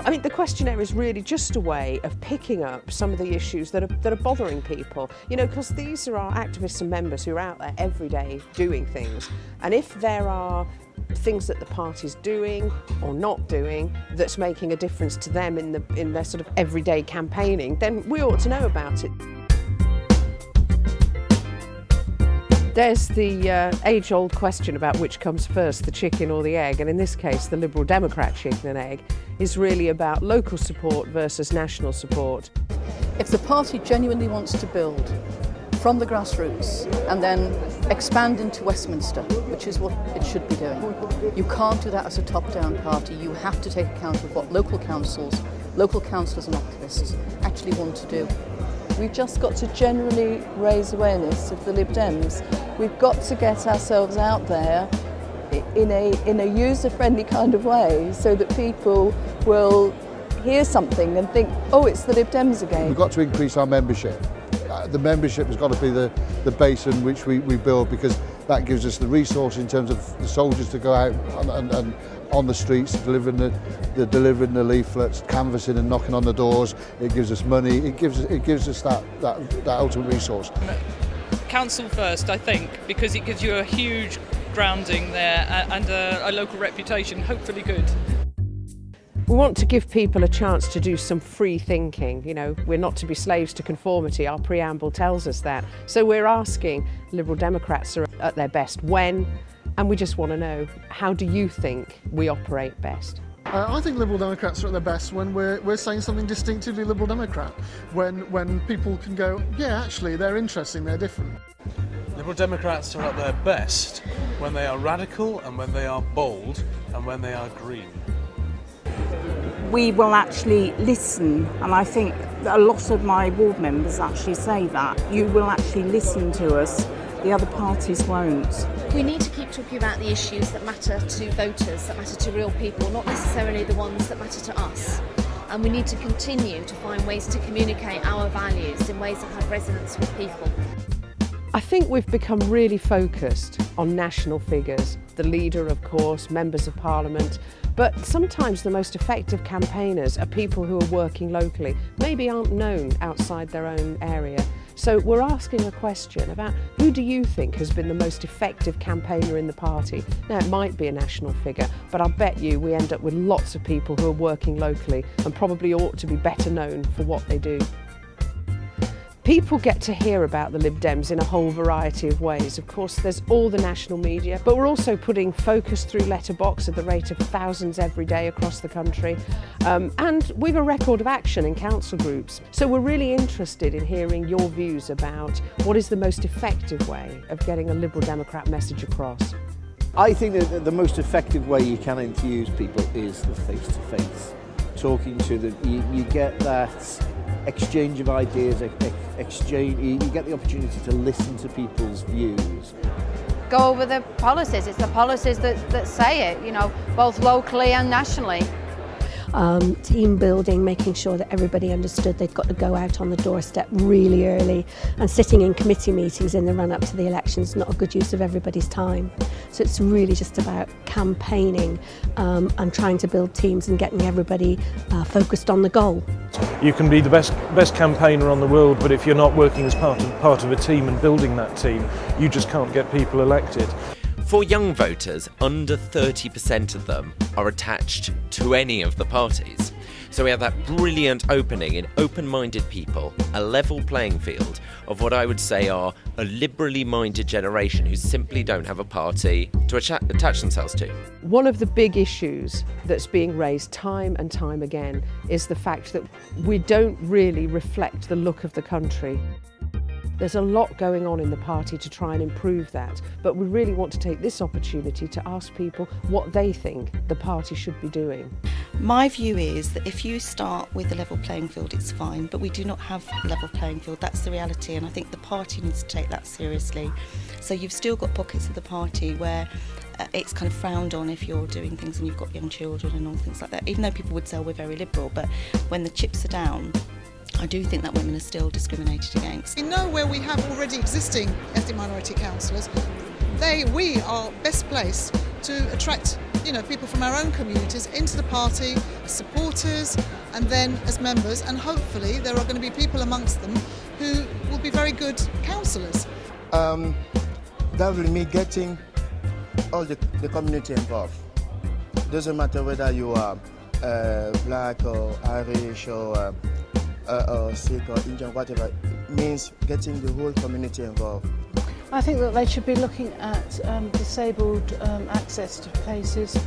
I mean, the questionnaire is really just a way of picking up some of the issues that are bothering people, you know, because these are our activists and members who are out there every day doing things. And if there are things that the party's doing or not doing that's making a difference to them in their sort of everyday campaigning, then we ought to know about it. There's the age-old question about which comes first, the chicken or the egg, and in this case the Liberal Democrat chicken and egg is really about local support versus national support. If the party genuinely wants to build from the grassroots and then expand into Westminster, which is what it should be doing, you can't do that as a top-down party. You have to take account of what local councillors and activists actually want to do. We've just got to generally raise awareness of the Lib Dems. We've got to get ourselves out there in a user-friendly kind of way so that people will hear something and think, oh, it's the Lib Dems again. We've got to increase our membership. The membership has got to be the base in which we build, because that gives us the resource in terms of the soldiers to go out and on the streets, delivering the leaflets, canvassing and knocking on the doors. It gives us money. It gives us that ultimate resource. Council first, I think, because it gives you a huge grounding there and a local reputation, hopefully good. We want to give people a chance to do some free thinking. You know, we're not to be slaves to conformity. Our preamble tells us that. So we're asking Liberal Democrats are at their best when, and we just want to know, how do you think we operate best? I think Liberal Democrats are at their best when we're saying something distinctively Liberal Democrat, when people can go, yeah, actually, they're interesting, they're different. Liberal Democrats are at their best when they are radical and when they are bold and when they are green. We will actually listen, and I think a lot of my ward members actually say that. You will actually listen to us, the other parties won't. We need to keep talking about the issues that matter to voters, that matter to real people, not necessarily the ones that matter to us. And we need to continue to find ways to communicate our values in ways that have resonance with people. I think we've become really focused on national figures, the leader, of course, members of parliament, but sometimes the most effective campaigners are people who are working locally, maybe aren't known outside their own area. So we're asking a question about, who do you think has been the most effective campaigner in the party? Now, it might be a national figure, but I bet you we end up with lots of people who are working locally and probably ought to be better known for what they do. People get to hear about the Lib Dems in a whole variety of ways. Of course, there's all the national media, but we're also putting focus through letterbox at the rate of thousands every day across the country. And we've a record of action in council groups. So we're really interested in hearing your views about what is the most effective way of getting a Liberal Democrat message across. I think that the most effective way you can infuse people is the face-to-face. Talking to them, you get that exchange of ideas, you get the opportunity to listen to people's views. Go over the policies. It's the policies that say it, you know, both locally and nationally. Team building, making sure that everybody understood they've got to go out on the doorstep really early, and sitting in committee meetings in the run-up to the elections is not a good use of everybody's time. So it's really just about campaigning and trying to build teams and getting everybody focused on the goal. You can be the best campaigner on the world, but if you're not working as part of a team and building that team, you just can't get people elected. For young voters, under 30% of them are attached to any of the parties. So we have that brilliant opening in open-minded people, a level playing field of what I would say are a liberally minded generation who simply don't have a party to attach themselves to. One of the big issues that's being raised time and time again is the fact that we don't really reflect the look of the country. There's a lot going on in the party to try and improve that, but we really want to take this opportunity to ask people what they think the party should be doing. My view is that if you start with a level playing field, it's fine, but we do not have a level playing field. That's the reality, and I think the party needs to take that seriously. So you've still got pockets of the party where it's kind of frowned on if you're doing things and you've got young children and all things like that, even though people would say we're very liberal, but when the chips are down, I do think that women are still discriminated against. We know where we have already existing ethnic minority councillors. We are best placed to attract people from our own communities into the party as supporters and then as members, and hopefully there are going to be people amongst them who will be very good councillors. That will mean getting all the community involved. It doesn't matter whether you are black or Irish or Sikh or Indian, whatever. It means getting the whole community involved. I think that they should be looking at disabled access to places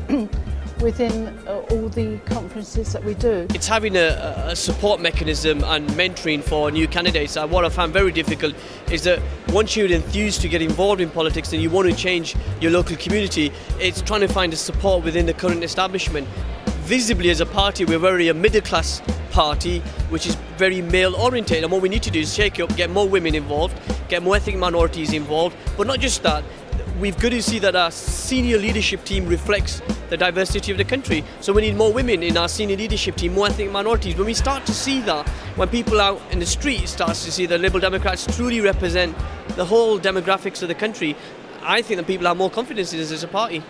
within all the conferences that we do. It's having a support mechanism and mentoring for new candidates. What I found very difficult is that once you're enthused to get involved in politics and you want to change your local community, it's trying to find a support within the current establishment. Visibly as a party, we're very a middle class party which is very male oriented, and what we need to do is shake it up, get more women involved, get more ethnic minorities involved, but not just that. We've got to see that our senior leadership team reflects the diversity of the country. So we need more women in our senior leadership team, more ethnic minorities. When we start to see that, when people out in the street starts to see that Liberal Democrats truly represent the whole demographics of the country, I think that people have more confidence in us as a party.